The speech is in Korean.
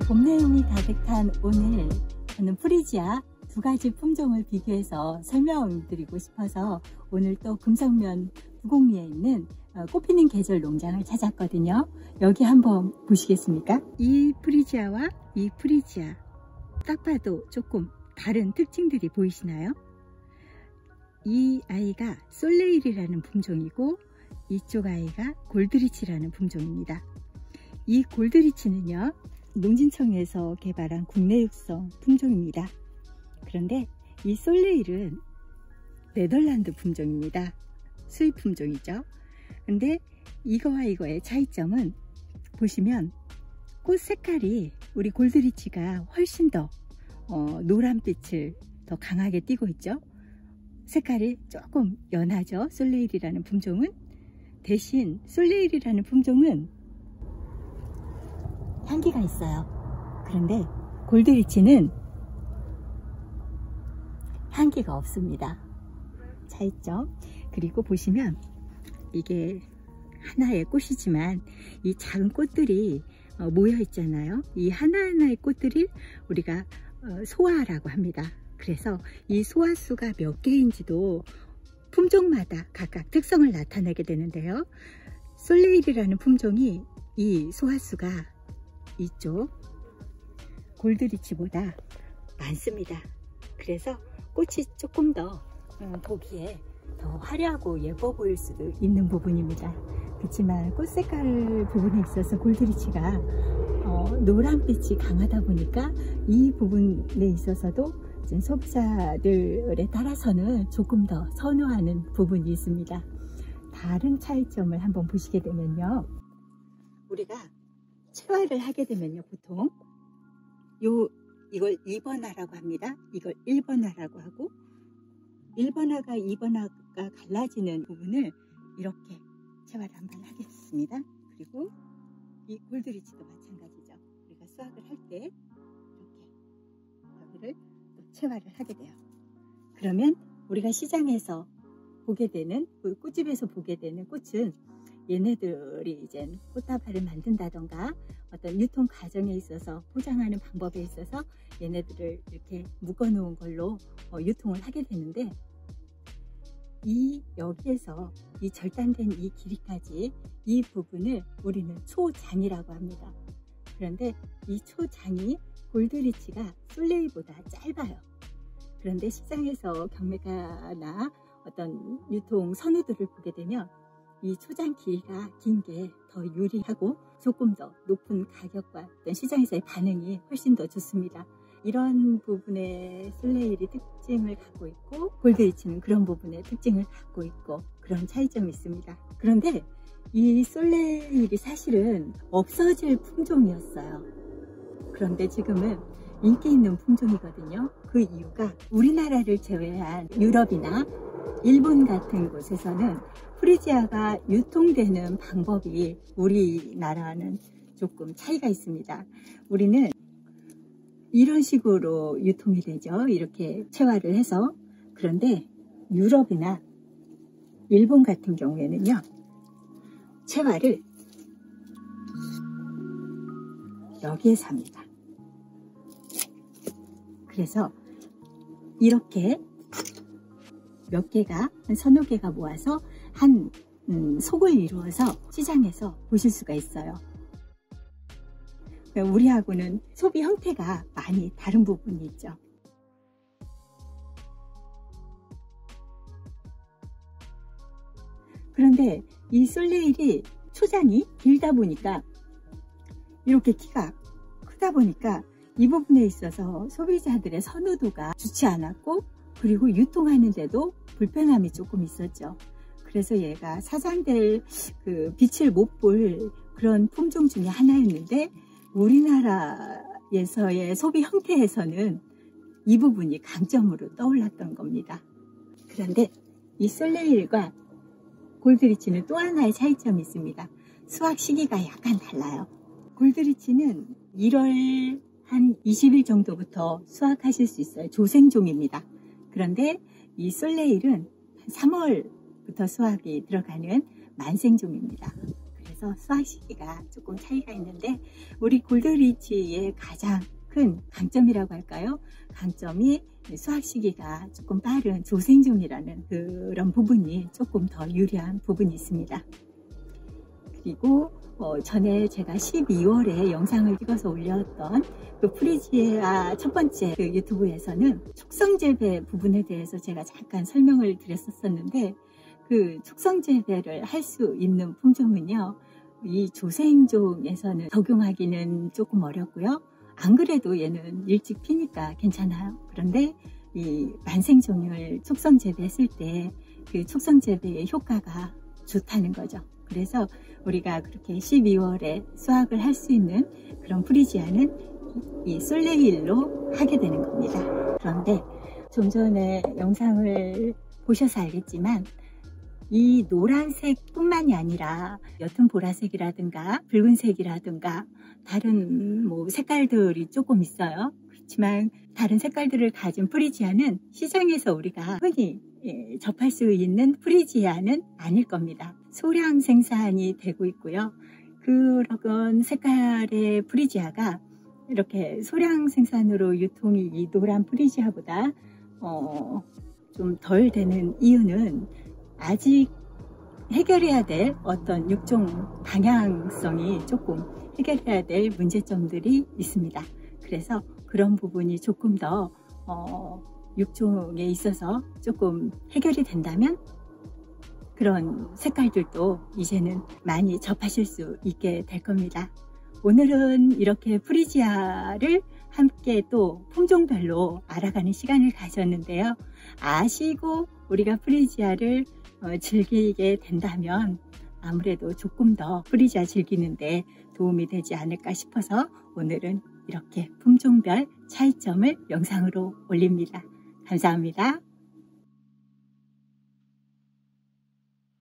봄 내음이 가득한 오늘, 저는 프리지아 두 가지 품종을 비교해서 설명드리고 싶어서 오늘 또 금성면 부곡리에 있는 꽃피는 계절 농장을 찾았거든요. 여기 한번 보시겠습니까? 이 프리지아와 이 프리지아, 딱 봐도 조금 다른 특징들이 보이시나요? 이 아이가 솔레일이라는 품종이고 이쪽 아이가 골드리치라는 품종입니다. 이 골드리치는요, 농진청에서 개발한 국내 육성 품종입니다. 그런데 이 솔레일은 네덜란드 품종입니다. 수입 품종이죠. 근데 이거와 이거의 차이점은 보시면 꽃 색깔이 우리 골드리치가 훨씬 더 노란빛을 더 강하게 띠고 있죠. 색깔이 조금 연하죠. 솔레일이라는 품종은. 대신 솔레일이라는 품종은 향기가 있어요. 그런데 골드리치는 향기가 없습니다. 차이점. 그리고 보시면 이게 하나의 꽃이지만 이 작은 꽃들이 모여 있잖아요. 이 하나하나의 꽃들을 우리가 소화라고 합니다. 그래서 이 소화수가 몇 개인지도 품종마다 각각 특성을 나타내게 되는데요. 솔레일이라는 품종이 이 소화수가 이쪽 골드리치보다 많습니다. 그래서 꽃이 조금 더 보기에 더 화려하고 예뻐 보일 수도 있는 부분입니다. 그렇지만 꽃 색깔 부분에 있어서 골드리치가 노란빛이 강하다 보니까 이 부분에 있어서도 소비자들에 따라서는 조금 더 선호하는 부분이 있습니다. 다른 차이점을 한번 보시게 되면요, 우리가 채화를 하게 되면요, 보통 이걸 2번화라고 합니다. 이걸 1번화라고 하고, 1번화가 2번화가 갈라지는 부분을 이렇게 채화를 한번 하겠습니다. 그리고 이 골드리치도 마찬가지죠. 우리가 수확을 할 때 이렇게 여기를 또 채화를 하게 돼요. 그러면 우리가 시장에서 보게 되는, 꽃집에서 보게 되는 꽃은 얘네들이 이제 꽃다발을 만든다던가 어떤 유통 과정에 있어서 포장하는 방법에 있어서 얘네들을 이렇게 묶어 놓은 걸로 유통을 하게 되는데, 여기에서 이 절단된 이 길이까지 이 부분을 우리는 초장이라고 합니다. 그런데 이 초장이 골드리치가 솔레일보다 짧아요. 그런데 시장에서 경매가나 어떤 유통 선우들을 보게 되면 이 초장 길이가 긴 게 더 유리하고 조금 더 높은 가격과 어떤 시장에서의 반응이 훨씬 더 좋습니다. 이런 부분의 솔레일이 특징을 갖고 있고 골드리치는 그런 부분의 특징을 갖고 있고 그런 차이점이 있습니다. 그런데 이 솔레일이 사실은 없어질 품종이었어요. 그런데 지금은 인기 있는 품종이거든요. 그 이유가 우리나라를 제외한 유럽이나 일본 같은 곳에서는 프리지아가 유통되는 방법이 우리나라는 조금 차이가 있습니다. 우리는 이런 식으로 유통이 되죠. 이렇게 채화를 해서. 그런데 유럽이나 일본 같은 경우에는요, 채화를 여기에서 합니다. 그래서 이렇게 몇 개가, 한 서너 개가 모아서 한 속을 이루어서 시장에서 보실 수가 있어요. 우리하고는 소비 형태가 많이 다른 부분이 있죠. 그런데 이 솔레일이 초장이 길다 보니까, 이렇게 키가 크다 보니까 이 부분에 있어서 소비자들의 선호도가 좋지 않았고, 그리고 유통하는데도 불편함이 조금 있었죠. 그래서 얘가 사장될 빛을 못 볼 그런 품종 중에 하나였는데, 우리나라에서의 소비 형태에서는 이 부분이 강점으로 떠올랐던 겁니다. 그런데 이 솔레일과 골드리치는 또 하나의 차이점이 있습니다. 수확 시기가 약간 달라요. 골드리치는 1월 한 20일 정도부터 수확하실 수 있어요. 조생종입니다. 그런데 이 솔레일은 3월부터 수확이 들어가는 만생종입니다. 그래서 따라서 수확 시기가 조금 차이가 있는데, 우리 골드리치의 가장 큰 강점이라고 할까요? 강점이 수확 시기가 조금 빠른 조생종이라는 그런 부분이 조금 더 유리한 부분이 있습니다. 그리고 전에 제가 12월에 영상을 찍어서 올렸던 그 프리지아 첫 번째 그 유튜브에서는 촉성재배 부분에 대해서 제가 잠깐 설명을 드렸었는데, 그 촉성재배를 할 수 있는 품종은요, 이 조생종에서는 적용하기는 조금 어렵고요. 안 그래도 얘는 일찍 피니까 괜찮아요. 그런데 이 만생종을 촉성재배했을 때 그 촉성재배의 효과가 좋다는 거죠. 그래서 우리가 그렇게 12월에 수확을 할 수 있는 그런 프리지아는 이 솔레일로 하게 되는 겁니다. 그런데 좀 전에 영상을 보셔서 알겠지만, 이 노란색 뿐만이 아니라 옅은 보라색이라든가 붉은색이라든가 다른 색깔들이 조금 있어요. 그렇지만 다른 색깔들을 가진 프리지아는 시장에서 우리가 흔히 접할 수 있는 프리지아는 아닐 겁니다. 소량 생산이 되고 있고요. 그런 색깔의 프리지아가 이렇게 소량 생산으로 유통이 이 노란 프리지아보다 좀 덜 되는 이유는 아직 해결해야 될 어떤 육종 방향성이 조금 해결해야 될 문제점들이 있습니다. 그래서 그런 부분이 조금 더 육종에 있어서 조금 해결이 된다면 그런 색깔들도 이제는 많이 접하실 수 있게 될 겁니다. 오늘은 이렇게 프리지아를 함께 또 품종별로 알아가는 시간을 가졌는데요. 아시고 우리가 프리지아를 즐기게 된다면 아무래도 조금 더 프리지아 즐기는데 도움이 되지 않을까 싶어서 오늘은 이렇게 품종별 차이점을 영상으로 올립니다. 감사합니다.